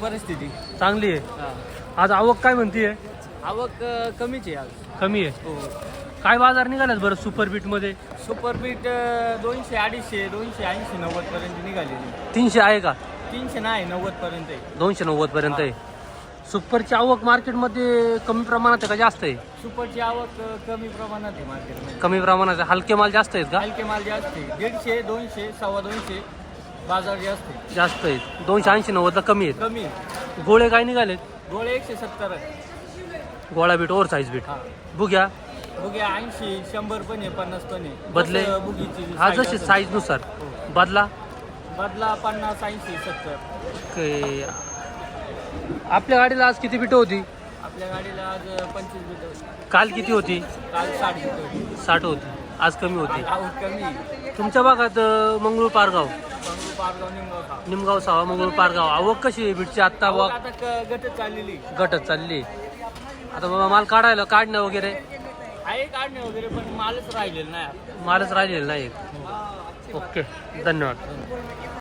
परिस्थिती चांगली आहे. हा. आज आवक काय म्हणतीये? आवक कमीच आहे आज. कमी आहे. हो. काय बाजार निघालात बरं सुपर बीट मध्ये? सुपर बीट 200, 250, 280, 90 पर्यंत निघालेली. 300 आहे का? 300 नाही, 90 पर्यंत आहे. 290 पर्यंत आहे. सुपरची आवक मार्केटमध्ये कमी प्रमाणात आहे का जास्त आहे? सुपरची आवक कमी प्रमाणात आहे मार्केटमध्ये. कमी प्रमाणात आहे. हलके माल जास्त आहेत का? हलके माल जास्त आहे. 150, 200, 250 बाजार जास्त आहे. जास्त आहेत. 280 90 कमी आहेत. कमी आहे. गोळे काय निघालेत? गोळे 170 आहे. गोळा बीट ओव्हर साईज बीट. हा. बुग्या बुगे 80, 100 पण आहे, 50 पण आहे. बदले? जसं बुगीची हा size जशी असेल. साईज नुसार. हो. बदला बदला 50, 80, 70. काय? आपल्या गाडीला आज किती बिट होती? आपल्या गाडीला आज 25 बीट होती. काल किती होती? काल 60 बीट होती. 60 होती. आज कमी होती. आवक कमी आहे. तुमच्या भागात मंगळूर पारगाव, बंगळूर, पारगाव, निमगाव का. निमगाव सावा, मंगळूर पारगाव आवक कशी आहे बीटची आत्ता? आवक आता गटच चाललेली घटत चालली. आता बाबा माल काढणं वगैरे आहे, काढणे वगैरे, पण मालच राहिलेला नाही. मालच राहिलेला नाही. ओके, धन्यवाद.